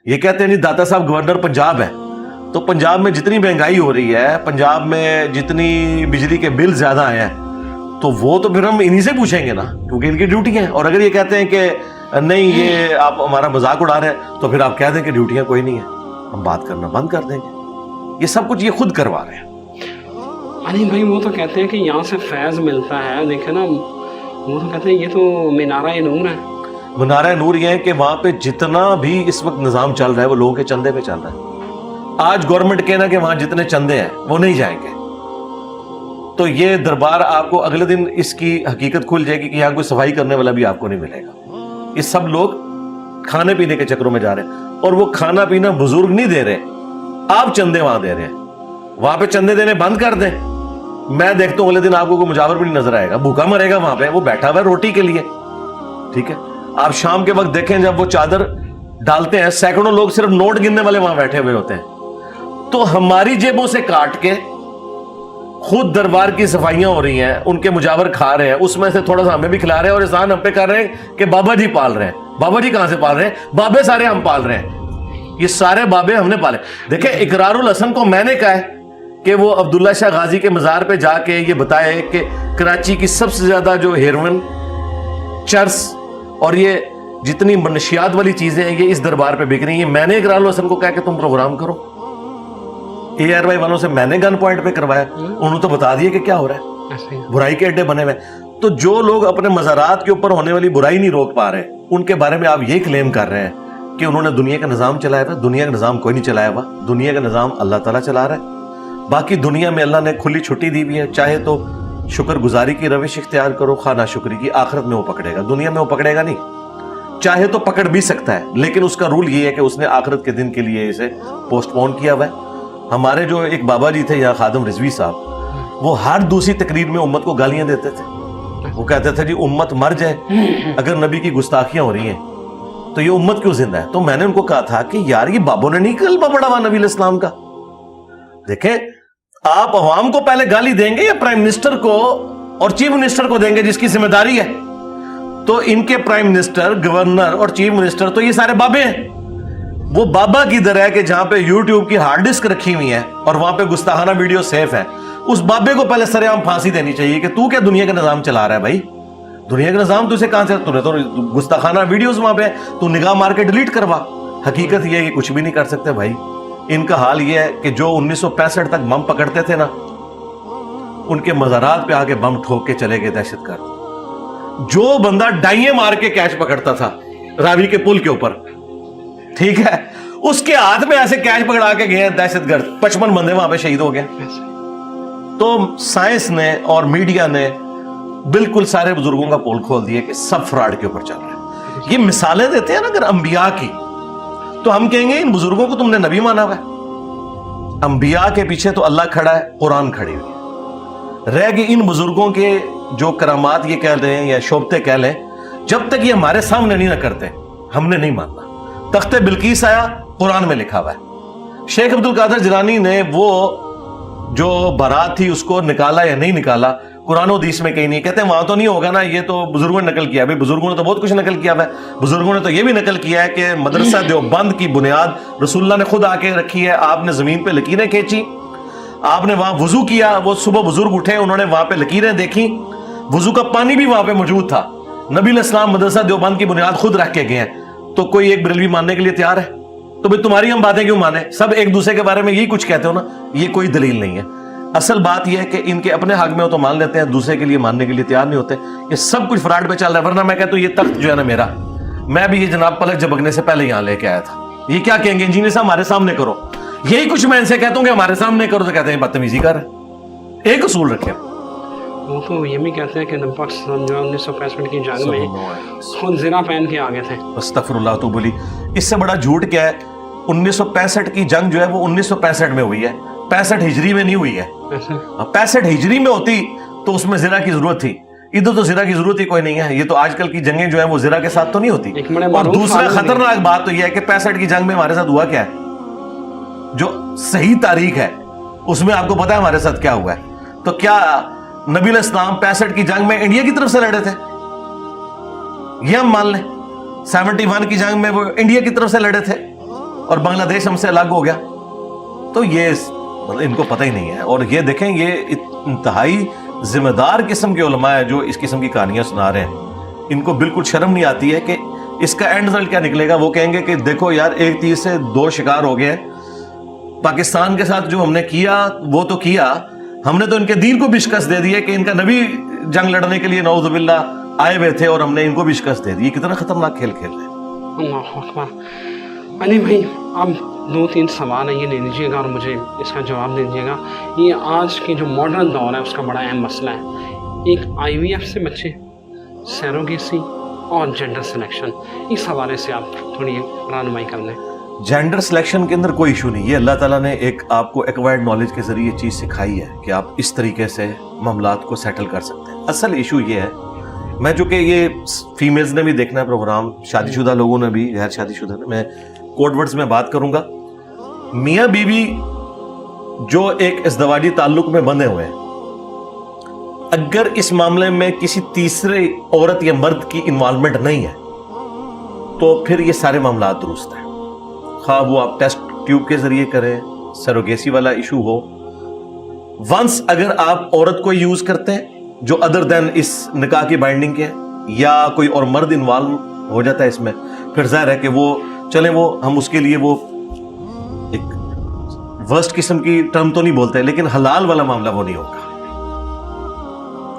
یہ کہتے ہیں جی داتا صاحب گورنر پنجاب ہے، تو پنجاب میں جتنی مہنگائی ہو رہی ہے، پنجاب میں جتنی بجلی کے بل زیادہ آئے ہیں، تو وہ تو پھر ہم انہی سے پوچھیں گے نا، کیونکہ ان کی ڈیوٹی ہیں. اور اگر یہ کہتے ہیں کہ نہیں یہ آپ ہمارا مذاق اڑا رہے ہیں، تو پھر آپ کہہ دیں کہ ڈیوٹیاں کوئی نہیں ہیں، ہم بات کرنا بند کر دیں گے. یہ سب کچھ یہ خود کروا رہے ہیں. علی بھائی وہ تو کہتے ہیں کہ یہاں سے فیض ملتا ہے، دیکھیں نا وہ تو کہتے ہیں یہ تو مینارہ نور ہے. منارہ نور یہ ہے کہ وہاں پہ جتنا بھی اس وقت نظام چل رہا ہے وہ لوگوں کے چندے پہ چل رہا ہے. آج گورنمنٹ کہنا کہ وہاں جتنے چندے ہیں وہ نہیں جائیں گے، تو یہ دربار آپ کو اگلے دن اس کی حقیقت کھل جائے گی کہ یہاں کوئی صفائی کرنے والا بھی آپ کو نہیں ملے گا. یہ سب لوگ کھانے پینے کے چکروں میں جا رہے ہیں، اور وہ کھانا پینا بزرگ نہیں دے رہے، آپ چندے وہاں دے رہے ہیں. وہاں پہ چندے دینے بند کر دیں، میں دیکھتا ہوں اگلے دن آپ کو کوئی مجاور بھی نہیں نظر آئے گا، بھوکا مرے گا وہاں پہ، وہ بیٹھا ہوا ہے روٹی کے لیے. ٹھیک ہے، آپ شام کے وقت دیکھیں جب وہ چادر ڈالتے ہیں، سینکڑوں لوگ صرف نوٹ گننے والے وہاں بیٹھے ہوئے ہوتے ہیں. تو ہماری جیبوں سے کاٹ کے خود دربار کی صفائیاں ہو رہی ہیں، ان کے مجاور کھا رہے ہیں، اس میں سے تھوڑا سا ہمیں بھی کھلا رہے ہیں، اور احسان ہم پہ کر رہے ہیں کہ بابا جی پال رہے ہیں. بابا جی کہاں سے پال رہے ہیں؟ بابے سارے ہم پال رہے ہیں، یہ سارے بابے ہم نے پالے. دیکھیں اقرار الحسن کو میں نے کہا ہے کہ وہ عبداللہ شاہ غازی کے مزار پہ جا کے یہ بتائے کہ کراچی کی سب سے زیادہ جو ہیروئن، چرس اور یہ جتنی منشیات والی چیزیں ہیں یہ اس دربار پہ بک رہی ہیں. میں نے اقرار الحسن کو کہا کہ تم پروگرام کرو. اے آر وائی والوں سے میں نے گن پوائنٹ پہ کروایا، انہوں نے تو بتا دیا کہ کیا ہو رہا ہے، برائی کے اڈے بنے ہوئے. تو جو لوگ اپنے مزارات کے اوپر ہونے والی برائی نہیں روک پا رہے، ان کے بارے میں آپ یہ کلیم کر رہے ہیں کہ انہوں نے دنیا کا نظام چلایا ہوا. دنیا کا نظام کوئی نہیں چلایا ہوا، دنیا کا نظام اللہ تعالیٰ چلا رہا ہے. باقی دنیا میں اللہ نے کھلی چھٹی دی ہوئی ہے، چاہے تو شکر گزاری کی روش اختیار کرو، خواہ ناشکری کی. آخرت میں وہ پکڑے گا، دنیا میں وہ پکڑے گا نہیں. چاہے تو پکڑ بھی سکتا ہے، لیکن اس کا رول یہ ہے کہ اس نے آخرت کے دن کے لیے اسے پوسٹ پون کیا ہوا ہے. ہمارے جو ایک بابا جی تھے یہاں خادم رضوی صاحب، وہ ہر دوسری تقریر میں امت کو گالیاں دیتے تھے. وہ کہتے تھے جی امت مر جائے اگر نبی کی گستاخیاں ہو رہی ہیں تو یہ امت کیوں زندہ ہے. تو میں نے ان کو کہا تھا کہ یار یہ بابوں نے نہیں کلمہ پڑھا ہوا نبی علیہ السلام کا. دیکھیں آپ عوام کو پہلے گالی دیں گے یا پرائم منسٹر کو اور چیف منسٹر کو دیں گے جس کی ذمہ داری ہے؟ تو ان کے پرائم منسٹر، گورنر اور چیف منسٹر تو یہ سارے بابے ہیں. وہ بابا کی در ہے کہ جہاں پہ یوٹیوب کی ہارڈ ڈسک رکھی ہوئی ہے اور وہاں پہ گستاخانہ ویڈیو سیف ہے، اس بابے کو پہلے سرعام پھانسی دینی چاہیے کہ تو کیا دنیا کا نظام چلا رہا ہے بھائی؟ دنیا کا نظام تو اسے کہاں سے؟ تو نے تو گستاخانہ ویڈیوز وہاں پہ تو نگاہ مار کے ڈیلیٹ کروا. حقیقت یہ ہے کہ کچھ بھی نہیں کر سکتے بھائی. ان کا حال یہ ہے کہ جو 1965 تک بم پکڑتے تھے نا، ان کے مزارات پہ آگے بم ٹھوک کے چلے گئے دہشت گرد. جو بندہ ڈائیں مار کے کیش پکڑتا تھا راوی کے پل کے اوپر، ٹھیک ہے، اس کے ہاتھ میں ایسے کیش پکڑا کے گئے دہشت گرد، 55 بندے وہاں پہ شہید ہو گئے. تو سائنس نے اور میڈیا نے بالکل سارے بزرگوں کا پول کھول دیا کہ سب فراڈ کے اوپر چل رہے ہیں. یہ مثالیں دیتے ہیں نا اگر انبیاء کی، تو ہم کہیں گے ان بزرگوں کو تم نے نبی مانا ہوا ہے. انبیاء کے پیچھے تو اللہ کھڑا ہے، قرآن کھڑی ہوئی ہے. رہ گئی ان بزرگوں کے جو کرامات یہ کہہ رہے ہیں یا شوبتے کہہ لیں، جب تک یہ ہمارے سامنے نہیں نہ کرتے ہم نے نہیں ماننا. تخت بلقیس آیا، قرآن میں لکھا ہوا ہے. شیخ عبد القادر جیلانی نے وہ جو بارات تھی اس کو نکالا یا نہیں نکالا، قرآن و حدیث میں کہیں نہیں. کہتے ہیں وہاں تو نہیں ہوگا نا، یہ تو بزرگوں نے نقل کیا ہے. بزرگوں نے تو بہت کچھ نقل کیا ہوا ہے. بزرگوں نے تو یہ بھی نقل کیا ہے کہ مدرسہ دیوبند کی بنیاد رسول اللہ نے خود آ کے رکھی ہے. آپ نے زمین پہ لکیریں کھینچی، آپ نے وہاں وضو کیا. وہ صبح بزرگ اٹھے، انہوں نے وہاں پہ لکیریں دیکھی، وضو کا پانی بھی وہاں پہ موجود تھا. نبی علیہ السلام مدرسہ دیوبند کی بنیاد خود رکھ کے گئے ہیں. تو کوئی ایک بریلوی ماننے کے لیے تیار ہے؟ تو بھئی تمہاری ہم باتیں کیوں مانیں؟ سب ایک دوسرے کے بارے میں یہی کچھ کہتے ہو نا. یہ کوئی دلیل نہیں ہے. اصل بات یہ ہے کہ ان کے اپنے حق میں ہو تو مان لیتے ہیں، دوسرے کے لیے ماننے کے لیے تیار نہیں ہوتے. یہ سب کچھ فراڈ پہ چل رہا ہے. ورنہ میں کہتا ہوں یہ تخت جو ہے نا میرا، میں بھی یہ جناب پلک جھپکنے سے پہلے یہاں لے کے آیا تھا. یہ کیا کہیں گے انجینئر صاحب ہمارے سامنے کرو، یہی کچھ میں ان سے کہتا ہوں کہ ہمارے سامنے کرو، تو کہتے ہیں بدتمیزی کر رہے ہیں. ایک اصول رکھیں. وہ تو یہ بھی کہتے ہیں کہ نبی پاک صلی اللہ علیہ وسلم جو 1965 کی جنگ میں خود زرہ پہن کے آگے تھے. استغفر اللہ تو بولی. اس سے بڑا جھوٹ کیا ہے؟ 1965 کی جنگ جو ہے وہ 1965 میں ہوئی ہے، 65 ہجری میں نہیں ہوئی ہے. 65 ہجری میں ہوتی تو اس میں زرہ کی ضرورت تھی. ادھر تو زرہ کی ضرورت ہی کوئی نہیں ہے. یہ تو آج کل کی جنگیں جو ہیں وہ زرہ کے ساتھ تو نہیں ہوتی. اور دوسرا خطرناک بات تو یہ ہے کہ 65 کی جنگ میں ہمارے ساتھ ہوا کیا ہے؟ جو صحیح تاریخ ہے اس میں آپ کو پتا ہے ہمارے ساتھ کیا ہوا ہے. تو کیا نبی علیہ السلام 65 کی جنگ میں انڈیا کی طرف سے لڑے تھے؟ یہ ہم مان لیں. 71 کی جنگ میں وہ انڈیا کی طرف سے لڑے تھے. اور بنگلہ دیش ہم سے الگ ہو گیا. تو یہ ان کو پتہ ہی نہیں ہے. اور یہ دیکھیں یہ انتہائی ذمہ دار قسم کے علماء ہیں جو اس قسم کی کہانیاں سنا رہے ہیں. ان کو بالکل شرم نہیں آتی ہے کہ اس کا اینڈ رزلٹ کیا نکلے گا. وہ کہیں گے کہ دیکھو یار ایک تیر سے دو شکار ہو گئے. پاکستان کے ساتھ جو ہم نے کیا وہ تو کیا, ہم نے تو ان کے دین کو بھی شکست دے دی ہے کہ ان کا نبی جنگ لڑنے کے لیے نعوذ باللہ آئے ہوئے تھے اور ہم نے ان کو بھی شکست دے دی. کتنا خطرناک کھیل کھیل رہے ہیں. اللہ اکبر. علی بھائی اب 2-3 سوال ہیں, یہ لے لیجیے گا اور مجھے اس کا جواب دے دیجیے گا. یہ آج کی جو ماڈرن دور ہے اس کا بڑا اہم مسئلہ ہے. ایک IVF سے بچے, سیروگیسی اور جینڈر سلیکشن, اس حوالے سے آپ تھوڑی رہنمائی کر لیں. جینڈر سلیکشن کے اندر کوئی ایشو نہیں. یہ اللہ تعالیٰ نے ایک آپ کو ایکوائرڈ نالج کے ذریعے یہ چیز سکھائی ہے کہ آپ اس طریقے سے معاملات کو سیٹل کر سکتے ہیں. اصل ایشو یہ ہے, میں چونکہ یہ فیمیلز نے بھی دیکھنا ہے پروگرام, شادی شدہ لوگوں نے بھی, غیر شادی شدہ نے, میں کوڈ ورڈز میں بات کروں گا. میاں بیوی جو ایک ازدواجی تعلق میں بندھے ہوئے ہیں, اگر اس معاملے میں کسی تیسرے عورت یا مرد کی انوالومنٹ نہیں ہے تو پھر یہ سارے معاملات درست ہیں. خواہ وہ آپ ٹیسٹ ٹیوب کے ذریعے کریں, سیروگیسی والا ایشو ہو. ونس اگر آپ عورت کو یوز کرتے ہیں جو ادر دین اس نکاح کی بائنڈنگ کے, یا کوئی اور مرد انوالو ہو جاتا ہے اس میں, پھر ظاہر ہے کہ وہ چلیں وہ ہم اس کے لیے وہ ایک ورسٹ قسم کی ٹرم تو نہیں بولتے, لیکن حلال والا معاملہ وہ نہیں ہوگا.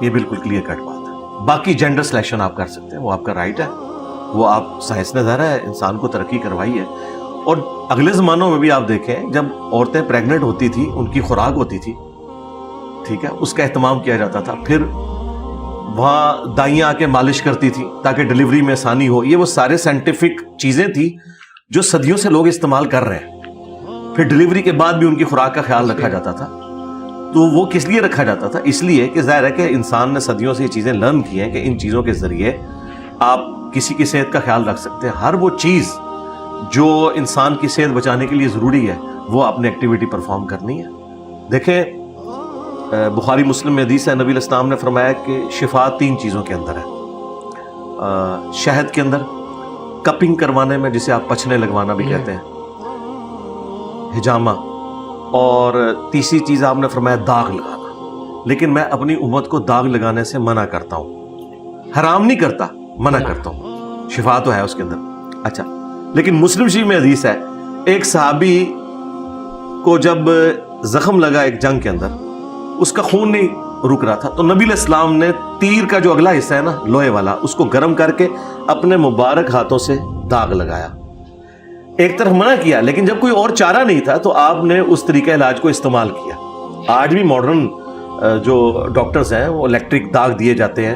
یہ بالکل کلیئر کٹ بات ہے. باقی جینڈر سلیکشن آپ کر سکتے ہیں, وہ آپ کا رائٹ ہے, وہ آپ سائنس نے ظاہر ہے انسان کو ترقی کروائی ہے. اور اگلے زمانوں میں بھی آپ دیکھیں جب عورتیں پریگننٹ ہوتی تھی, ان کی خوراک ہوتی تھی, ٹھیک ہے, اس کا اہتمام کیا جاتا تھا. پھر وہاں دائیاں آ کے مالش کرتی تھی تاکہ ڈلیوری میں آسانی ہو. یہ وہ سارے سائنٹیفک چیزیں تھی جو صدیوں سے لوگ استعمال کر رہے ہیں. پھر ڈلیوری کے بعد بھی ان کی خوراک کا خیال رکھا جاتا تھا. تو وہ کس لیے رکھا جاتا تھا؟ اس لیے کہ ظاہر ہے کہ انسان نے صدیوں سے یہ چیزیں لرن کی ہیں کہ ان چیزوں کے ذریعے آپ کسی کی صحت کا خیال رکھ سکتے ہیں. ہر وہ چیز جو انسان کی صحت بچانے کے لیے ضروری ہے وہ آپ نے ایکٹیویٹی پرفارم کرنی ہے. دیکھیں بخاری مسلم میں حدیث ہے, نبی علیہ السلام نے فرمایا کہ شفا 3 چیزوں کے اندر ہے. شہد کے اندر, کپنگ کروانے میں جسے آپ پچھنے لگوانا بھی کہتے ہیں, حجامہ, اور تیسری چیز آپ نے فرمایا داغ لگانا. لیکن میں اپنی امت کو داغ لگانے سے منع کرتا ہوں, حرام نہیں کرتا, منع کرتا ہوں. شفا تو ہے اس کے اندر. اچھا, لیکن مسلم شریف میں حدیث ہے ایک صحابی کو جب زخم لگا ایک جنگ کے اندر, اس کا خون نہیں رک رہا تھا, تو نبی علیہ السلام نے تیر کا جو اگلا حصہ ہے نا لوہے والا, اس کو گرم کر کے اپنے مبارک ہاتھوں سے داغ لگایا. ایک طرف منع کیا, لیکن جب کوئی اور چارہ نہیں تھا تو آپ نے اس طریقہ علاج کو استعمال کیا. آج بھی ماڈرن جو ڈاکٹرز ہیں وہ الیکٹرک داغ دیے جاتے ہیں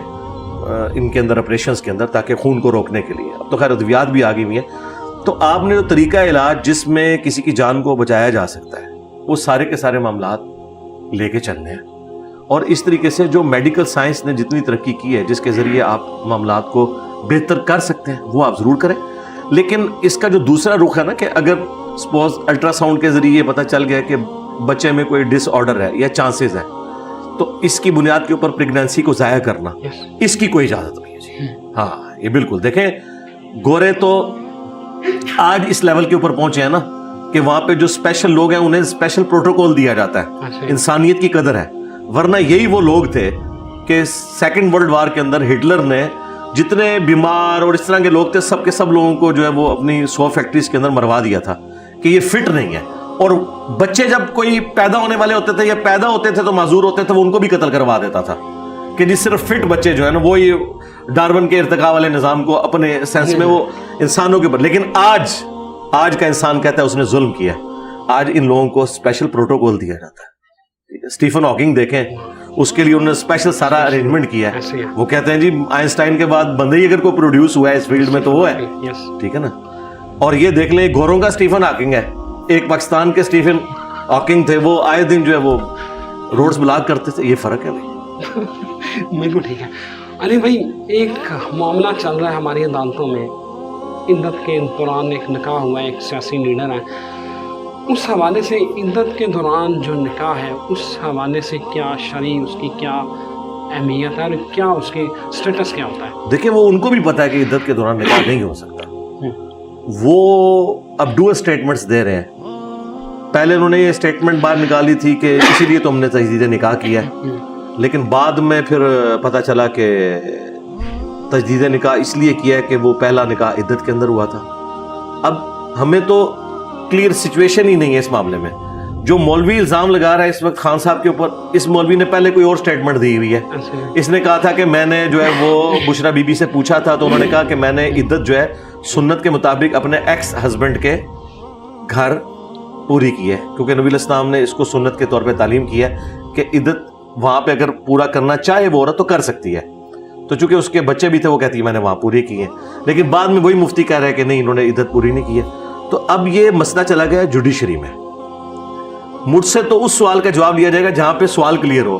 ان کے اندر, آپریشنز کے اندر, تاکہ خون کو روکنے کے لیے. اب تو خیر ادویات بھی آ گئی ہوئی ہیں. تو آپ نے جو طریقہ علاج جس میں کسی کی جان کو بچایا جا سکتا ہے وہ سارے کے سارے معاملات لے کے چلنے ہیں. اور اس طریقے سے جو میڈیکل سائنس نے جتنی ترقی کی ہے جس کے ذریعے آپ معاملات کو بہتر کر سکتے ہیں وہ آپ ضرور کریں. لیکن اس کا جو دوسرا رخ ہے نا کہ اگر سپوز الٹرا ساؤنڈ کے ذریعے پتہ چل گیا کہ بچے میں کوئی ڈس آرڈر ہے یا چانسز ہیں, تو اس کی بنیاد کے اوپر پریگنینسی کو ضائع کرنا, اس کی کوئی اجازت نہیں ہے جی. ہاں یہ بالکل دیکھیں, گورے تو آج اس لیول کے اوپر پہنچے ہیں نا کہ وہاں پہ جو اسپیشل لوگ ہیں انہیں اسپیشل پروٹوکول دیا جاتا ہے. انسانیت کی قدر ہے. ورنہ یہی وہ لوگ تھے کہ سیکنڈ ورلڈ وار کے اندر ہٹلر نے جتنے بیمار اور اس طرح کے لوگ تھے سب کے سب لوگوں کو جو ہے وہ اپنی 100 فیکٹریز کے اندر مروا دیا تھا کہ یہ فٹ نہیں ہے. اور بچے جب کوئی پیدا ہونے والے ہوتے تھے یا پیدا ہوتے تھے تو معذور ہوتے تھے, وہ ان کو بھی قتل کروا دیتا تھا کہ جس صرف فٹ بچے جو ہے نا وہ یہ ڈارون کے ارتقاء والے نظام کو اپنے سینس میں وہ انسانوں کے اوپر. لیکن آج کا انسان کہتا ہے اس نے ظلم کیا. آج ان لوگوں کو اسپیشل پروٹوکول دیا جاتا ہے. اسٹیفن ہاکنگ دیکھیں, اس کے لیے انہوں نے اسپیشل سارا ارینجمنٹ کیا ہے. وہ کہتے ہیں جی آئنسٹائن کے بعد بندے ہی اگر کوئی پروڈیوس ہوا ہے اس فیلڈ میں تو وہ ہے, ٹھیک ہے نا. اور یہ دیکھ لیں گوروں کا اسٹیفن ہاکنگ ہے, ایک پاکستان کے اسٹیفن ہاکنگ تھے, وہ آئے دن جو ہے وہ روڈز بلاک کرتے تھے. یہ فرق ہے بھائی. بالکل ٹھیک ہے. علی بھائی ایک معاملہ چل رہا ہے ہماری عدالتوں میں, عدت کے دوران ایک نکاح ہوا ہے, ایک سیاسی لیڈر ہے, اس حوالے سے عدت کے دوران جو نکاح ہے اس حوالے سے کیا شرعی اس کی کیا اہمیت ہے اور کیا اس کے سٹیٹس کیا ہوتا ہے؟ دیکھیں وہ ان کو بھی پتا ہے کہ عدت کے دوران نکاح نہیں ہو سکتا, وہ اب ڈوئل اسٹیٹمنٹس دے رہے ہیں. پہلے انہوں نے یہ اسٹیٹمنٹ باہر نکالی تھی کہ اسی لیے تو ہم نے تجدید نکاح کیا ہے, لیکن بعد میں پھر پتہ چلا کہ تجدید نکاح اس لیے کیا ہے کہ وہ پہلا نکاح عدت کے اندر ہوا تھا. اب ہمیں تو کلیئر سچویشن ہی نہیں ہے اس معاملے میں. جو مولوی الزام لگا رہا ہے اس وقت خان صاحب کے اوپر, اس مولوی نے پہلے کوئی اور اسٹیٹمنٹ دی ہوئی ہے. اس نے کہا تھا کہ میں نے جو ہے وہ بشرا بی بی سے پوچھا تھا تو انہوں نے کہا کہ میں نے عدت جو ہے سنت کے مطابق اپنے ایکس ہسبینڈ کے گھر پوری کی ہے, کیونکہ نبی الاسلام نے اس کو سنت کے طور پہ تعلیم کیا ہے کہ عدت وہاں پہ اگر پورا کرنا چاہے وہ عورت تو کر سکتی ہے. تو چونکہ اس کے بچے بھی تھے وہ کہتی ہے میں نے وہاں پوری کی ہے, لیکن بعد میں وہی مفتی کہہ رہے ہیں کہ نہیں انہوں نے عدت پوری نہیں کی ہے. تو اب یہ مسئلہ چلا گیا جوڈیشری میں. مجھ سے تو اس سوال کا جواب لیا جائے گا جہاں پہ سوال کلیئر ہو.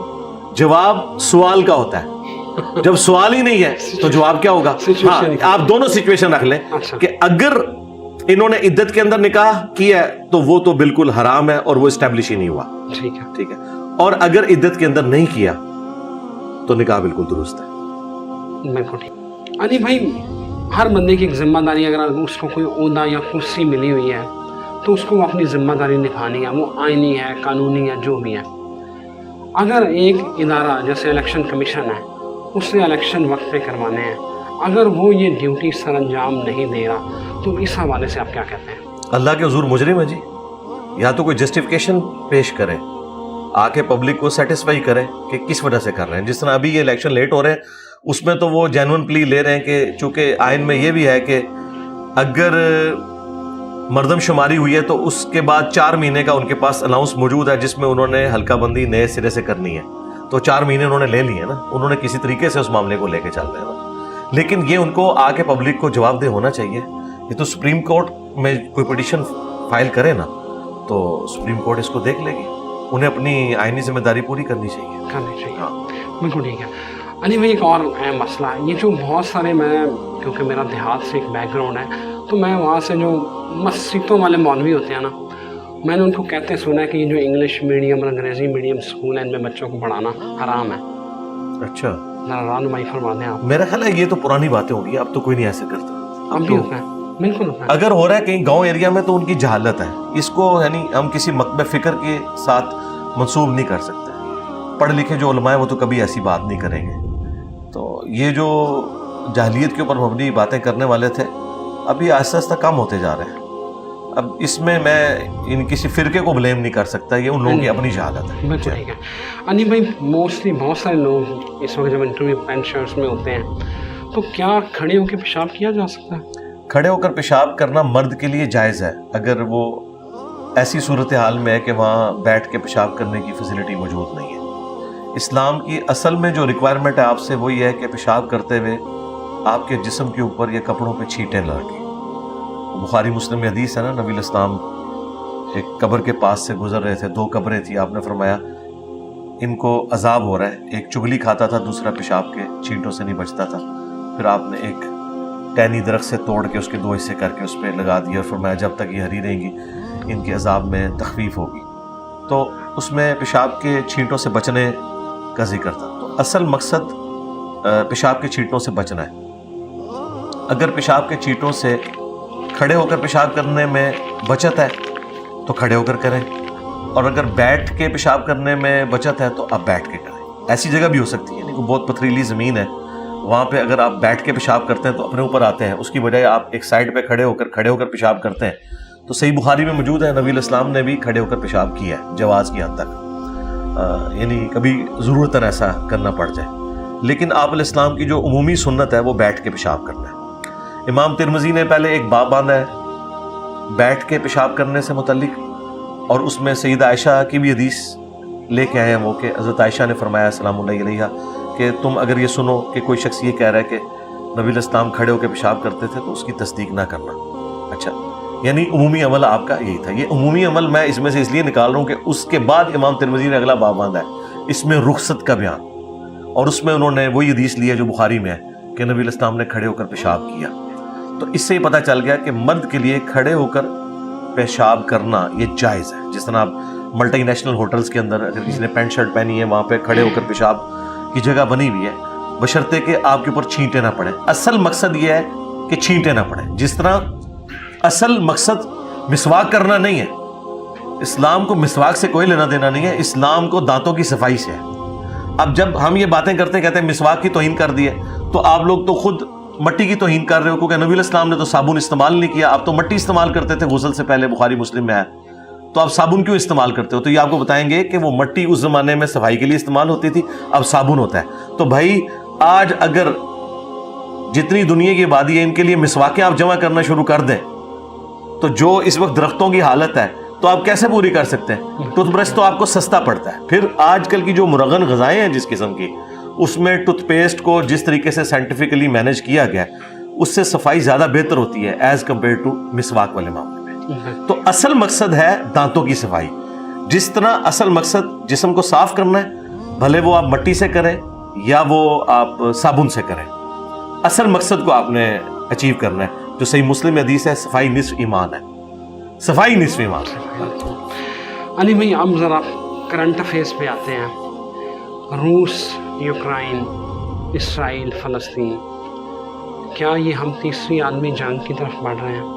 جواب سوال کا ہوتا ہے, جب سوال ہی نہیں ہے تو جواب کیا ہوگا. ہاں آپ دونوں سچویشن رکھ لیں کہ اگر انہوں نے عدت کے اندر نکاح کیا ہے تو وہ تو بالکل حرام ہے اور وہ اسٹیبلش ہی نہیں ہوا. ٹھیک ہے. اور اگر عدت کے اندر نہیں کیا تو نکاح بالکل درست ہے. بالکل ٹھیک. علی بھائی, ہر بندے کی ایک ذمہ داری, اگر اس کو کوئی عہدہ یا کرسی ملی ہوئی ہے تو اس کو اپنی ذمہ داری نبھانی ہے, وہ آئینی ہے, قانونی ہے, جو بھی ہے. اگر ایک ادارہ جیسے الیکشن کمیشن ہے اس سے الیکشن وقت پہ کروانے ہیں, اگر وہ یہ ڈیوٹی سر انجام نہیں دے رہا تو اس حوالے سے آپ کیا کہتے ہیں؟ اللہ کے حضور مجرم ہے جی. یا تو کوئی جسٹیفیکیشن پیش کریں, آ کے پبلک کو سیٹسفائی کریں کہ کس وجہ سے کر رہے ہیں. جس طرح ابھی یہ الیکشن لیٹ ہو رہے ہیں اس میں تو وہ جینون پلی لے رہے ہیں کہ چونکہ آئین میں یہ بھی ہے کہ اگر مردم شماری ہوئی ہے تو اس کے بعد 4 مہینے کا ان کے پاس الاؤنس موجود ہے جس میں انہوں نے حلقہ بندی نئے سرے سے کرنی ہے. تو 4 مہینے انہوں نے لے لیے نا, انہوں نے کسی طریقے سے اس معاملے کو لے کے چل رہے ہیں نا. لیکن یہ ان کو آ کے پبلک کو جواب دہ ہونا چاہیے. یہ تو سپریم کورٹ میں کوئی پٹیشن فائل کرے نا تو سپریم کورٹ اس کو دیکھ لے گی. انہیں اپنی آئینی ذمہ داری پوری کرنی چاہیے. ہاں بالکل ٹھیک ہے. علی بھائی, ایک اور اہم مسئلہ ہے یہ جو بہت سارے, میں کیونکہ میرا دیہات سے ایک بیک گراؤنڈ ہے تو میں وہاں سے جو مسجدوں والے مولوی ہوتے ہیں نا, میں نے ان کو کہتے سنا ہے کہ یہ جو انگلش میڈیم اور انگریزی میڈیم اسکول ہیں ان میں بچوں کو پڑھانا حرام ہے. اچھا, ذرا رہنمائی فرما دیں آپ. میرا خیال ہے یہ تو پرانی باتیں ہوں گی, اب تو کوئی نہیں ایسے کرتا. اب بھی ہوتا ہے, بالکل ہوتا ہے. اگر ہو رہا ہے کہیں گاؤں ایریا میں تو ان کی جہالت ہے, اس کو یعنی ہم کسی مکتب فکر کے ساتھ منسوب نہیں کر سکتے. پڑھ لکھے جو علماء ہیں وہ تو کبھی ایسی بات نہیں کریں گے. تو یہ جو جاہلیت کے اوپر مبنی باتیں کرنے والے تھے ابھی آہستہ آہستہ کم ہوتے جا رہے ہیں. اب اس میں ان کسی فرقے کو بلیم نہیں کر سکتا, یہ ان لوگوں کی اپنی جہالت ہے. بالکل ٹھیک ہے. علی بھائی, موسٹلی بہت سارے لوگ اس وقت جب انٹرویو پینٹ شرٹس میں ہوتے ہیں تو کیا کھڑے ہو کے پیشاب کیا جا سکتا ہے؟ کھڑے ہو کر پیشاب کرنا مرد کے لیے جائز ہے اگر وہ ایسی صورتحال میں ہے کہ وہاں بیٹھ کے پیشاب کرنے کی فیسلٹی موجود نہیں ہے. اسلام کی اصل میں جو ریکوائرمنٹ ہے آپ سے وہ یہ ہے کہ پیشاب کرتے ہوئے آپ کے جسم کے اوپر یا کپڑوں پہ چھینٹیں نہ رکھیں. بخاری مسلم میں حدیث ہے نا, نبی الاسلام ایک قبر کے پاس سے گزر رہے تھے, 2 قبریں تھیں, آپ نے فرمایا ان کو عذاب ہو رہا ہے, ایک چگلی کھاتا تھا, دوسرا پیشاب کے چھینٹوں سے نہیں بچتا تھا. پھر آپ نے ایک ٹہنی درخت سے توڑ کے اس کے 2 حصے کر کے اس پہ لگا دیا اور فرمایا جب تک یہ ہری رہیں گی ان کے عذاب میں تخفیف ہوگی. تو اس میں پیشاب کے چھینٹوں سے بچنے کا ذکر تھا. تو اصل مقصد پیشاب کے چھینٹوں سے بچنا ہے. اگر پیشاب کے چھینٹوں سے کھڑے ہو کر پیشاب کرنے میں بچت ہے تو کھڑے ہو کر کریں, اور اگر بیٹھ کے پیشاب کرنے میں بچت ہے تو آپ بیٹھ کے کریں. ایسی جگہ بھی ہو سکتی ہے, یعنی کہ بہت پتھریلی زمین ہے, وہاں پہ اگر آپ بیٹھ کے پیشاب کرتے ہیں تو اپنے اوپر آتے ہیں, اس کی بجائے آپ ایک سائڈ پہ کھڑے ہو کر پیشاب کرتے ہیں. تو صحیح بخاری میں موجود ہے, نبی الاسلام نے بھی کھڑے ہو کر پیشاب کیا ہے جواز کی حد تک, یعنی کبھی ضرورتاً ایسا کرنا پڑ جائے. لیکن آپ علیہ السلام کی جو عمومی سنت ہے وہ بیٹھ کے پیشاب کرنا ہے. امام ترمذی نے پہلے ایک باب باندھا ہے بیٹھ کے پیشاب کرنے سے متعلق, اور اس میں سیدہ عائشہ کی بھی حدیث لے کے آئے ہیں وہ کہ حضرت عائشہ نے فرمایا سلام اللہ علیہ کہ تم اگر یہ سنو کہ کوئی شخص یہ کہہ رہا ہے کہ نبی الاسلام کھڑے ہو کے پیشاب کرتے تھے تو اس کی تصدیق نہ کرنا. اچھا, یعنی عمومی عمل آپ کا یہی تھا. یہ عمومی عمل میں اس میں سے اس لیے نکال رہا ہوں کہ اس کے بعد امام ترمذی نے اگلا باب باندھا ہے, اس میں رخصت کا بیان, اور اس میں انہوں نے وہی حدیث لی ہے جو بخاری میں ہے کہ نبی الاسلام نے کھڑے ہو کر پیشاب کیا. تو اس سے یہ پتہ چل گیا کہ مرد کے لیے کھڑے ہو کر پیشاب کرنا یہ جائز ہے. جس طرح آپ ملٹی نیشنل ہوٹلز کے اندر اگر کسی نے پینٹ شرٹ پہنی ہے وہاں پہ کھڑے ہو کر پیشاب کی جگہ بنی ہوئی ہے, بشرطے کہ آپ کے اوپر چھینٹیں نہ پڑیں. اصل مقصد یہ ہے کہ چھینٹیں نہ پڑیں. جس طرح اصل مقصد مسواک کرنا نہیں ہے. اسلام کو مسواک سے کوئی لینا دینا نہیں ہے, اسلام کو دانتوں کی صفائی سے ہے. اب جب ہم یہ باتیں کرتے ہیں, کہتے ہیں مسواک کی توہین کر دی ہے, تو آپ لوگ تو خود مٹی کی توہین کر رہے ہو, کیونکہ نبی علیہ السلام نے تو صابن استعمال نہیں کیا, آپ تو مٹی استعمال کرتے تھے غسل سے پہلے, بخاری مسلم میں ہے. تو آپ صابن کیوں استعمال کرتے ہو؟ تو یہ آپ کو بتائیں گے کہ وہ مٹی اس زمانے میں صفائی کے لیے استعمال ہوتی تھی, اب صابن ہوتا ہے. تو بھائی آج اگر جتنی دنیا کی آبادی ہے ان کے لیے مسواکیں آپ جمع کرنا شروع کر دیں, تو جو اس وقت درختوں کی حالت ہے تو آپ کیسے پوری کر سکتے ہیں؟ ٹوتھ برش تو آپ کو سستا پڑتا ہے. پھر آج کل کی جو مرغن غذائیں ہیں جس قسم کی, اس میں ٹوتھ پیسٹ کو جس طریقے سے سائنٹیفکلی مینیج کیا گیا ہے, اس سے صفائی زیادہ بہتر ہوتی ہے ایز کمپیئر ٹو مسواک والے معاملے میں. تو اصل مقصد ہے دانتوں کی صفائی. جس طرح اصل مقصد جسم کو صاف کرنا ہے, بھلے وہ آپ مٹی سے کریں یا وہ آپ صابن سے کریں, اصل مقصد کو آپ نے اچیو کرنا ہے. جو صحیح مسلم میں حدیث ہے, صفائی نصف ایمان ہے, صفائی نصف ایمان ہے. علی بھائی اب ذرا کرنٹ افیئرس پہ آتے ہیں. روس, یوکرائن, اسرائیل, فلسطین, کیا یہ ہم تیسری عالمی جنگ کی طرف بڑھ رہے ہیں؟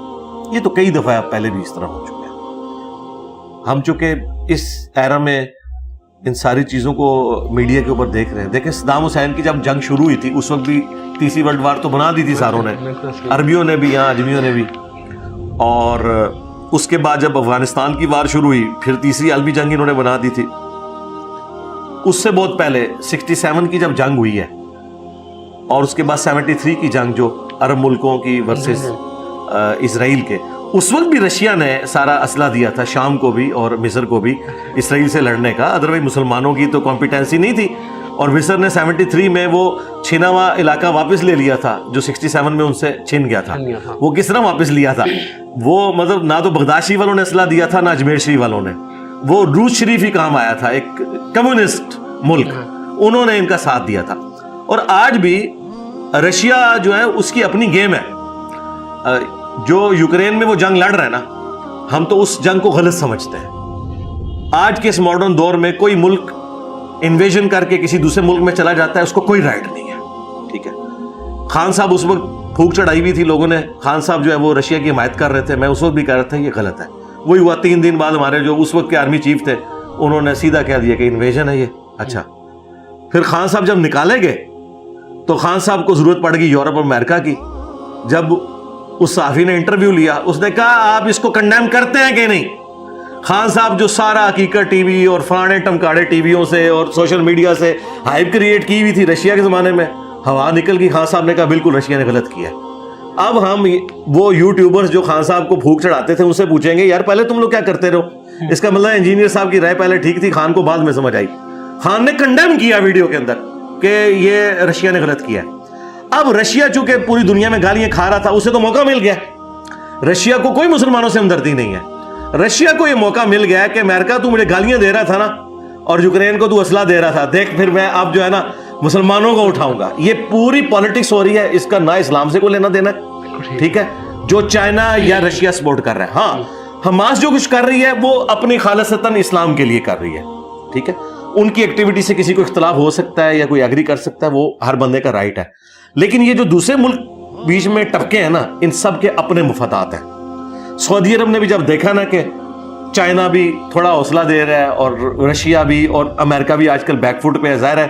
یہ تو کئی دفعہ پہلے بھی اس طرح ہو چکے ہیں. ہم چونکہ اس ایرا میں ان ساری چیزوں کو میڈیا کے اوپر دیکھ رہے ہیں. دیکھیں صدام حسین کی جب جنگ شروع ہوئی تھی, اس وقت بھی تیسری ورلڈ وار تو بنا دی تھی ساروں نے, عربیوں نے بھی, یہاں اجمیوں نے بھی. اور اس کے بعد جب افغانستان کی وار شروع ہوئی, پھر تیسری عالمی جنگ انہوں نے بنا دی تھی. اس سے بہت پہلے 67 کی جب جنگ ہوئی ہے, اور اس کے بعد 73 کی جنگ جو عرب ملکوں کی ورسز اسرائیل کے, اس وقت بھی رشیا نے سارا اسلحہ دیا تھا شام کو بھی اور مصر کو بھی اسرائیل سے لڑنے کا. ادروائز مسلمانوں کی تو کمپیٹنسی نہیں تھی, اور مصر نے 73 میں وہ چھینا ہوا علاقہ واپس لے لیا تھا جو 67 میں ان سے چھن گیا تھا. وہ کس طرح واپس لیا تھا؟ وہ مطلب نہ تو بغداد شریف والوں نے اسلحہ دیا تھا, نہ اجمیر شریف والوں نے. وہ روس شریف ہی کام آیا تھا, ایک کمیونسٹ ملک, انہوں نے ان کا ساتھ دیا تھا. اور آج بھی رشیا جو ہے اس کی اپنی گیم ہے. جو یوکرین میں وہ جنگ لڑ رہا ہے نا, ہم تو اس جنگ کو غلط سمجھتے ہیں. آج کے اس ماڈرن دور میں کوئی ملک انویژن کر کے کسی دوسرے ملک میں چلا جاتا ہے, اس کو کوئی رائٹ نہیں ہے. ٹھیک ہے, خان صاحب اس وقت پھونک چڑھائی بھی تھی لوگوں نے, خان صاحب جو ہے وہ رشیا کی حمایت کر رہے تھے. میں اس وقت بھی کہہ رہا تھا یہ غلط ہے. وہی ہوا 3 دن بعد ہمارے جو اس وقت کے آرمی چیف تھے, انہوں نے سیدھا کہہ دیا کہ انویژن ہے یہ. اچھا, پھر خان صاحب جب نکالے گئے تو خان صاحب کو ضرورت پڑ گئی یورپ اور امریکہ کی. جب اس صحافی نے انٹرویو لیا, اس نے کہا آپ اس کو کنڈیم کرتے ہیں کہ نہیں؟ خان صاحب جو سارا حقیقت ٹی وی اور فلانے ٹمکاڑے ٹی ویوں سے اور سوشل میڈیا سے ہائپ کریٹ کی ہوئی تھی رشیا کے زمانے میں, ہوا نکل گئی. خان صاحب نے کہا بالکل رشیا نے غلط کیا. اب ہم وہ یوٹیوبرز جو خان صاحب کو پھونک چڑھاتے تھے ان سے پوچھیں گے یار پہلے تم لوگ کیا کرتے رہو؟ اس کا مطلب انجینئر صاحب کی رائے پہلے ٹھیک تھی, خان کو بعد میں سمجھ آئی. خان نے کنڈیم کیا ویڈیو کے اندر کہ یہ رشیا نے غلط کیا. اب رشیا چونکہ پوری دنیا میں گالیاں کھا رہا تھا, اسے تو موقع مل گیا. رشیا کو کوئی مسلمانوں سے ہمدردی نہیں ہے. رشیا کو یہ موقع مل گیا کہ امریکہ تو مجھے گالیاں دے رہا تھا نا, اور یوکرین کو تو اسلحہ دے رہا تھا, دیکھ پھر میں اب جو ہے نا مسلمانوں کو اٹھاؤں گا. یہ پوری پالیٹکس ہو رہی ہے, اس کا نہ اسلام سے کوئی لینا دینا ہے. ٹھیک ہے, جو چائنا یا رشیا سپورٹ کر رہا ہے. ہاں, حماس جو کچھ کر رہی ہے وہ اپنی خالصتاً اسلام کے لیے کر رہی ہے. ٹھیک ہے, ان کی ایکٹیویٹی سے کسی کو اختلاف ہو سکتا ہے یا کوئی ایگری کر سکتا ہے, وہ ہر بندے کا رائٹ ہے. لیکن یہ جو دوسرے ملک بیچ میں ٹپکے ہیں نا, ان سب کے اپنے مفادات ہیں. سعودی عرب نے بھی جب دیکھا نا کہ چائنا بھی تھوڑا حوصلہ دے رہا ہے اور رشیا بھی اور امریکہ بھی آج کل بیک فوٹ پہ ہے, ظاہر ہے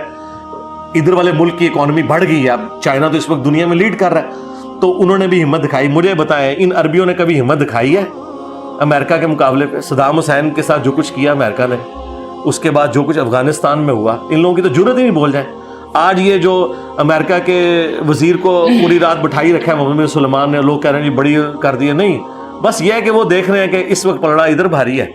ادھر والے ملک کی اکانومی بڑھ گئی ہے. اب چائنا تو اس وقت دنیا میں لیڈ کر رہا ہے, تو انہوں نے بھی ہمت دکھائی. مجھے بتائیں ان عربیوں نے کبھی ہمت دکھائی ہے امریکہ کے مقابلے پہ؟ صدام حسین کے ساتھ جو کچھ کیا امریکہ نے, اس کے بعد جو کچھ افغانستان میں ہوا, ان لوگوں کی تو جرت ہی نہیں بول جائیں. آج یہ جو امریکہ کے وزیر کو پوری رات بٹھائی رکھا ہے محمد بن سلمان نے, لوگ کہہ رہے ہیں جی بڑی کر دی ہے. نہیں, بس یہ ہے کہ وہ دیکھ رہے ہیں کہ اس وقت پلڑا ادھر بھاری ہے.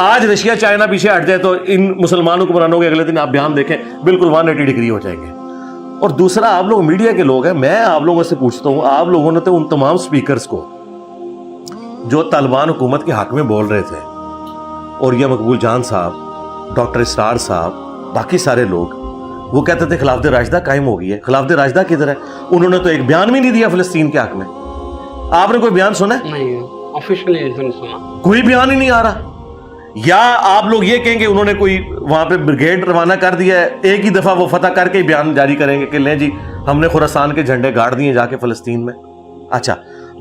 آج رشیا چائنا پیچھے ہٹ جائے تو ان مسلمانوں کو بنانے کے اگلے دن آپ بیان دیکھیں بالکل 180 ڈگری ہو جائیں گے. اور دوسرا, آپ لوگ میڈیا کے لوگ ہیں, میں آپ لوگوں سے پوچھتا ہوں, آپ لوگوں نے تو ان تمام سپیکرز کو جو طالبان حکومت کے حق میں بول رہے تھے, اور یہ مقبول جان صاحب, ڈاکٹر اسرار صاحب, باقی سارے لوگ, وہ کہتے تھے خلافت راشدہ قائم ہو گئی ہے. خلافت راشدہ کدھر ہے؟ انہوں نے تو ایک بیان بھی نہیں دیا فلسطین کے حق میں. آپ نے کوئی بیان سنا ہے؟ نہیں, آفیشلی نہیں سنا, کوئی بیان ہی نہیں آ رہا. یا آپ لوگ یہ کہیں گے انہوں نے کوئی وہاں پہ بریگیڈ روانہ کر دیا ہے, ایک ہی دفعہ وہ فتح کر کے بیان جاری کریں گے کہ لیں جی ہم نے خراسان کے جھنڈے گاڑ دیے جا کے فلسطین میں. اچھا,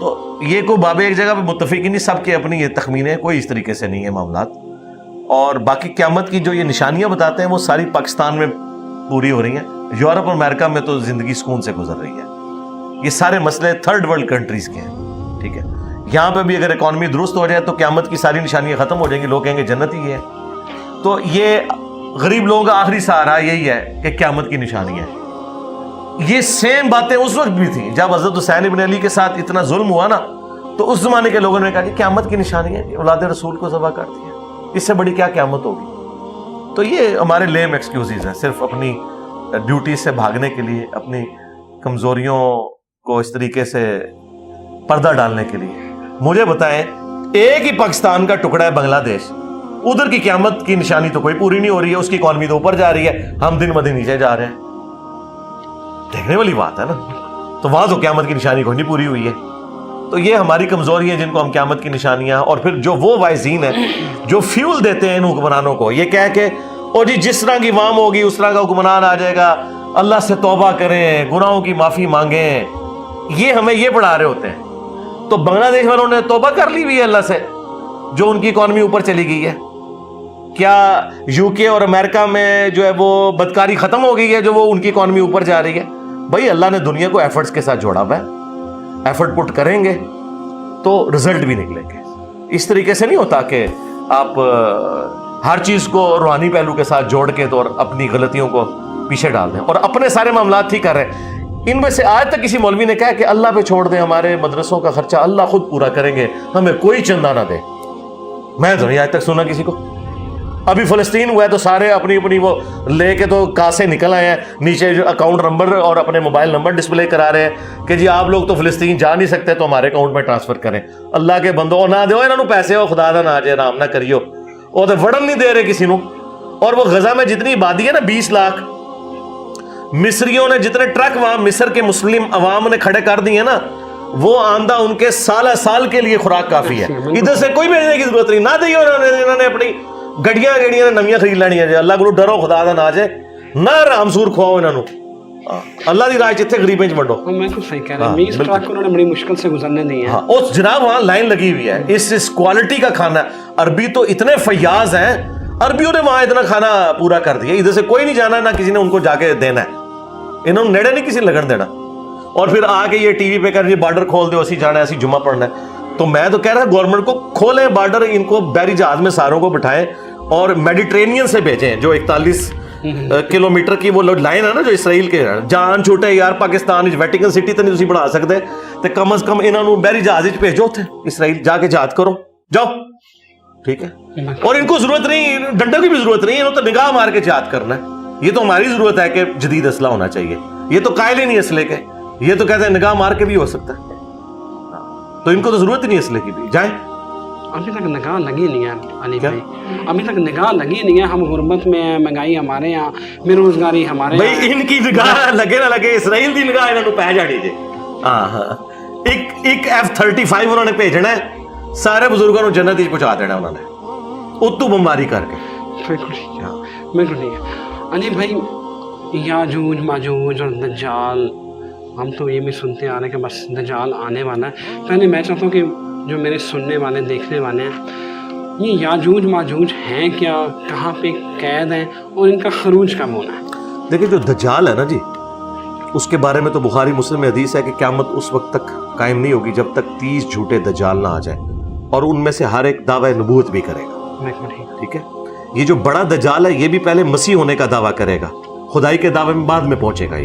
تو یہ کوئی باب ایک جگہ پہ متفق ہی نہیں, سب کے اپنی یہ تخمینے ہیں, کوئی اس طریقے سے نہیں ہے معاملات. اور باقی قیامت کی جو یہ نشانیاں بتاتے ہیں وہ ساری پاکستان میں پوری ہو رہی ہیں. یورپ اور امریکہ میں تو زندگی سکون سے گزر رہی ہے. یہ سارے مسئلے تھرڈ ورلڈ کنٹریز کے ہیں, ٹھیک ہے. یہاں پہ بھی اگر اکانومی درست ہو جائے تو قیامت کی ساری نشانیاں ختم ہو جائیں گی, لوگ کہیں گے جنت ہی ہے. تو یہ غریب لوگوں کا آخری سہارا یہی ہے کہ قیامت کی نشانی ہے. یہ سیم باتیں اس وقت بھی تھیں جب حضرت حسین ابن علی کے ساتھ اتنا ظلم ہوا نا, تو اس زمانے کے لوگوں نے کہا کہ قیامت کی نشانی ہے کہ اولاد رسول کو ذبح کر دیا, اس سے بڑی کیا قیامت ہوگی. تو یہ ہمارے لیم ایکسکیوزز ہیں, صرف اپنی ڈیوٹی سے بھاگنے کے لیے, اپنی کمزوریوں کو اس طریقے سے پردہ ڈالنے کے لیے. مجھے بتائیں, ایک ہی پاکستان کا ٹکڑا ہے بنگلہ دیش, ادھر کی قیامت کی نشانی تو کوئی پوری نہیں ہو رہی ہے, اس کی اکانومی تو اوپر جا رہی ہے, ہم دن بدن نیچے جا رہے ہیں. دیکھنے والی بات ہے نا. تو وہاں تو قیامت کی نشانی کوئی نہیں پوری ہوئی ہے. تو یہ ہماری کمزوری ہے جن کو ہم قیامت کی نشانیاں, اور پھر جو وہ وائزین ہیں جو فیول دیتے ہیں ان حکمرانوں کو یہ کہہ کے او جی جس طرح کی عوام ہوگی اس طرح کا حکمران آ جائے گا, اللہ سے توبہ کریں, گناہوں کی معافی مانگیں, یہ ہمیں یہ پڑھا رہے ہوتے ہیں. تو بنگلہ دیش والوں نے توبہ کر لی ہوئی ہے اللہ سے جو ان کی اکانومی اوپر چلی گئی ہے. کیا یو کے اور امریکہ میں جو ہے وہ بدکاری ختم ہو گئی ہے جو وہ ان کی اکانومی اوپر جا رہی ہے؟ بھائی اللہ نے دنیا کو ایفرٹس کے ساتھ جوڑا ہوا ہے, ایفرٹ پٹ کریں گے تو رزلٹ بھی نکلیں گے. اس طریقے سے نہیں ہوتا کہ آپ ہر چیز کو روحانی پہلو کے ساتھ جوڑ کے تو اور اپنی غلطیوں کو پیچھے ڈال دیں اور اپنے سارے معاملات ٹھیک کر رہے ہیں. ان میں سے آج تک کسی مولوی نے کہا کہ اللہ پہ چھوڑ دیں, ہمارے مدرسوں کا خرچہ اللہ خود پورا کریں گے, ہمیں کوئی چندہ نہ دے. میں تو نہیں آج تک سنا کسی کو. ابھی فلسطین ہوا ہے تو سارے اپنی اپنی وہ لے کے تو کاسے نکل آئے ہیں, نیچے جو اکاؤنٹ نمبر اور اپنے موبائل نمبر ڈسپلے کرا رہے ہیں کہ جی آپ لوگ تو فلسطین جا نہیں سکتے تو ہمارے اکاؤنٹ میں ٹرانسفر کریں. اللہ کے بندو نہ دو انہوں پیسے, ہو خدا دا نہ جے آرام نہ کریو, وہ تو وڑن نہیں دے رہے کسی نو. اور وہ غزہ میں جتنی آبادی ہے نا 20 لاکھ, مصریوں نے جتنے ٹرک وہاں مصر کے مسلم عوام نے کھڑے کر دیے نا, وہ آندہ ان کے سالہ سال کے لیے خوراک کافی ہے. ادھر سے کوئی بھیجنے کی ضرورت نہیں, نہ دیو انہوں نے اپنی گڈیاں نویاں خرید لینی ہے. اللہ کو ڈرو خدا دا نہ جائے, نہ رام سور کھواؤ انہوں اللہ دی راہ جتھے غریبیں وڈو. میں تو صحیح کہہ رہا ہوں, 20 ٹرک انہوں نے بڑی مشکل سے گزرنے دی ہے. اس جناب وہاں لائن لگی ہوئی ہے, اس کوالٹی کا کھانا ہے. عربی تو اتنے فیاض ہیں, عربیوں نے وہاں اتنا کھانا پورا کر دیا, ادھر سے کوئی نہیں جانا, نہ کسی نے ان کو جا کے دینا ہے, انہوں نے نیڑے نہیں کسی نے لگن دینا. اور پھر آ کے یہ ٹی وی پہ کر بارڈر کھول دو, اسی جانا ہے, اسی جمعہ پڑھنا ہے. تو میں تو کہہ رہا گورنمنٹ کو کھولیں بارڈر, ان کو بحری جہاز میں ساروں کو بٹھائیں اور میڈیٹرینین سے بھیجیں. جو 41 کلومیٹر کی وہ لائن ہے نا جو اسرائیل کے, جان چھوٹے یار پاکستان ویٹیکن سٹی تو نہیں تسی بنا سکتے, تو کم از کم انہوں نے بحری جہاز بھیجو تھے اسرائیل, جا کے جہاد کرو جاؤ, ٹھیک ہے. اور ان کو ضرورت نہیں, ڈنڈے کی بھی ضرورت نہیں, انہوں تو نگاہ مار کے جہاد کرنا ہے. یہ تو ہماری ضرورت ہے کہ جدید اسلحہ ہونا چاہیے, یہ تو قائل ہی نہیں اسلحے کے, یہ تو کہتے ہیں نگاہ مار کے بھی ہو سکتا ہے. تو ان کو تو ضرورت ہی نہیں اسلحے کی بھی, جائیں. ابھی تک نگاہ لگی نہیں ہے علی بھائی, ابھی تک نگاہ لگی نہیں ہے. ہم غربت میں ہیں, مہنگائی ہمارے یہاں, بے روزگاری ہمارے یہاں. بھائی ان کی نگاہ لگے نہ لگے, اسرائیل دی نگاہ انہوں نے پہ جاڑی جے. ایک F-35 انہوں نے بھیجنا ہے, سارے بزرگوں کو جنت ہی پہنچا دینا انہوں نے, اتو بمباری کر کے. بالکل ٹھیک ہے, بالکل ٹھیک ہے. علی بھائی یاجوج ماجوج اور دجال, ہم تو یہ بھی سنتے آ رہے ہیں کہ بس دجال آنے والا ہے. پہلے میں چاہتا ہوں کہ جو میرے سننے والے دیکھنے والے ہیں, یہ یاجوج ماجوج ہیں کیا, کہاں پہ قید ہیں, اور ان کا خروج کب ہونا ہے؟ دیکھیں جو دجال ہے نا جی, اس کے بارے میں تو بخاری مسلم میں حدیث ہے کہ قیامت اس وقت تک قائم نہیں ہوگی جب تک 30 جھوٹے دجال نہ آ جائیں, اور ان میں سے ہر ایک دعوی نبوت بھی کرے گا. ٹھیک ہے. یہ جو بڑا دجال ہے یہ بھی پہلے مسیح ہونے کا دعویٰ کرے گا, خدائی کے دعوے میں بعد میں پہنچے گا.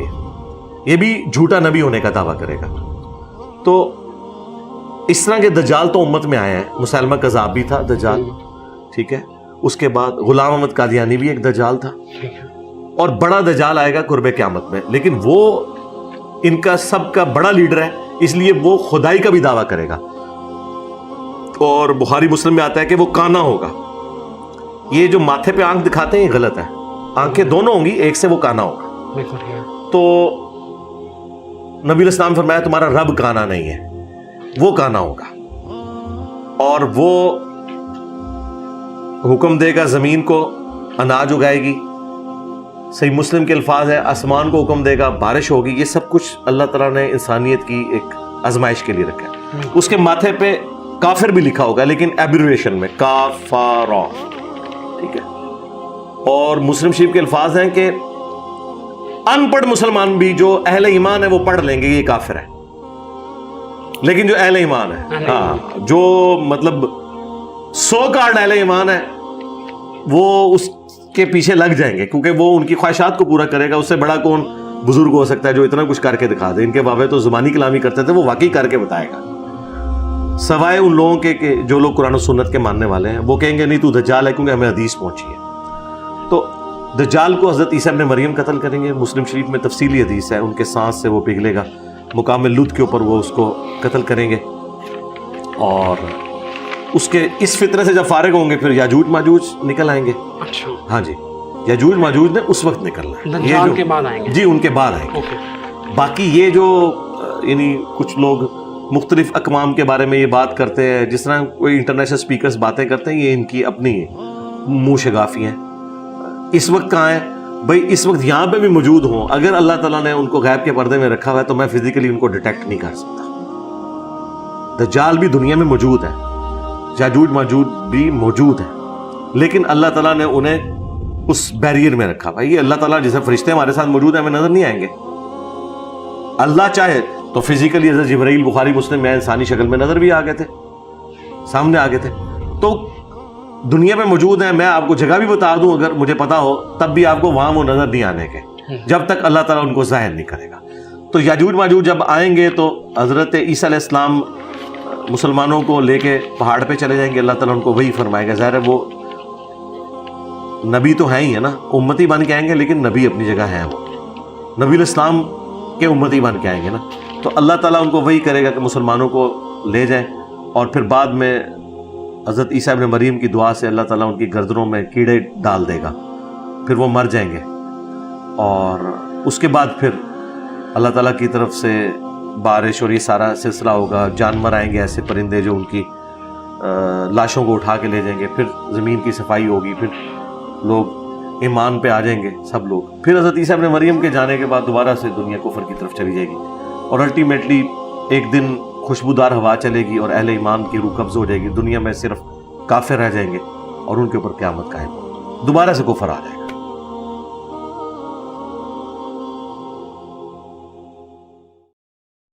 یہ بھی جھوٹا نبی ہونے کا دعویٰ کرے گا. تو اس طرح کے دجال تو امت میں آئے ہیں. مسلمہ کذاب بھی تھا دجال, ٹھیک ہے. اس کے بعد غلام احمد قادیانی بھی ایک دجال تھا, اور بڑا دجال آئے گا قرب قیامت میں, لیکن وہ ان کا سب کا بڑا لیڈر ہے, اس لیے وہ خدائی کا بھی دعویٰ کرے گا. اور بخاری مسلم میں آتا ہے کہ وہ کانا ہوگا. یہ جو ماتھے پہ آنکھ دکھاتے ہیں یہ غلط ہے, آنکھیں دونوں ہوں گی, ایک سے وہ کانا ہوگا. تو نبی علیہ السلام فرمایا تمہارا رب کانا نہیں ہے, وہ کانا ہوگا, اور وہ حکم دے گا زمین کو اناج اگائے گی. صحیح مسلم کے الفاظ ہے آسمان کو حکم دے گا بارش ہوگی. یہ سب کچھ اللہ تعالیٰ نے انسانیت کی ایک آزمائش کے لیے رکھا ہے. اس کے ماتھے پہ کافر بھی لکھا ہوگا لیکن ایبریویشن میں کافارا، ٹھیک ہے. اور مسلم شریف کے الفاظ ہیں کہ ان پڑھ مسلمان بھی جو اہل ایمان ہے وہ پڑھ لیں گے یہ کافر ہے، لیکن جو اہل ایمان ہے، ہاں جو مطلب 100 کارڈ اہل ایمان ہے وہ اس کے پیچھے لگ جائیں گے، کیونکہ وہ ان کی خواہشات کو پورا کرے گا. اس سے بڑا کون بزرگ ہو سکتا ہے جو اتنا کچھ کر کے دکھا دے؟ ان کے بابے تو زبانی کلامی کرتے تھے، وہ واقعی کر کے بتائے گا. سوائے ان لوگوں کے کہ جو لوگ قرآن و سنت کے ماننے والے ہیں، وہ کہیں گے نہیں تو دجال ہے کیونکہ ہمیں حدیث پہنچی ہے. تو دجال کو حضرت عیسیٰ ابن مریم قتل کریں گے. مسلم شریف میں تفصیلی حدیث ہے، ان کے سانس سے وہ پگھلے گا، مقام لد کے اوپر وہ اس کو قتل کریں گے. اور اس کے اس فتنے سے جب فارغ ہوں گے پھر یاجوج ماجوج نکل آئیں گے. اچھا، ہاں جی، یاجوج ماجوج نے اس وقت نکلنا ہے، دجال کے بعد آئیں گے. جی ان کے بعد آئیں گے. باقی یہ جو یعنی کچھ لوگ مختلف اقوام کے بارے میں یہ بات کرتے ہیں، جس طرح کوئی انٹرنیشنل سپیکرز باتیں کرتے ہیں، یہ ان کی اپنی منہ شگافی ہیں. اس وقت کہاں ہیں بھائی؟ اس وقت یہاں پہ بھی موجود ہوں، اگر اللہ تعالیٰ نے ان کو غیب کے پردے میں رکھا ہوا ہے تو میں فزیکلی ان کو ڈیٹیکٹ نہیں کر سکتا. دجال بھی دنیا میں موجود ہے، یاجوج ماجوج بھی موجود ہے، لیکن اللہ تعالیٰ نے انہیں اس بیریئر میں رکھا. بھائی یہ اللہ تعالیٰ جیسے فرشتے ہمارے ساتھ موجود ہیں ہمیں نظر نہیں آئیں گے. اللہ چاہے تو فزیکلی حضرت جبرائیل بخاری مسلم میں انسانی شکل میں نظر بھی آ گئے تھے، سامنے آ گئے تھے. تو دنیا میں موجود ہیں. میں آپ کو جگہ بھی بتا دوں اگر مجھے پتا ہو، تب بھی آپ کو وہاں وہ نظر نہیں آنے کے جب تک اللہ تعالیٰ ان کو ظاہر نہیں کرے گا. تو یاجوج ماجوج جب آئیں گے تو حضرت عیسیٰ علیہ السلام مسلمانوں کو لے کے پہاڑ پہ چلے جائیں گے. اللہ تعالیٰ ان کو وہی فرمائے گا. ظاہر ہے وہ نبی تو ہیں ہی ہے نا، امتی بن کے آئیں گے، لیکن نبی اپنی جگہ ہیں، وہ نبی علیہ السلام کے امتی بن کے آئیں گے نا. تو اللہ تعالیٰ ان کو وہی کرے گا کہ مسلمانوں کو لے جائیں، اور پھر بعد میں حضرت عیسیٰ ابن مریم کی دعا سے اللہ تعالیٰ ان کی گردنوں میں کیڑے ڈال دے گا، پھر وہ مر جائیں گے. اور اس کے بعد پھر اللہ تعالیٰ کی طرف سے بارش اور یہ سارا سلسلہ ہوگا. جانور آئیں گے ایسے پرندے جو ان کی لاشوں کو اٹھا کے لے جائیں گے. پھر زمین کی صفائی ہوگی، پھر لوگ ایمان پہ آ جائیں گے سب لوگ. پھر حضرت عیسیٰ ابن مریم کے جانے کے بعد دوبارہ سے دنیا کفر کی طرف چلی جائے گی، اور الٹیمیٹلی ایک دن خوشبودار ہوا چلے گی اور اہل ایمان کی روح قبض ہو جائے گی. دنیا میں صرف کافر رہ جائیں گے اور ان کے اوپر قیامت قائم، دوبارہ سے کفر آ جائے گا.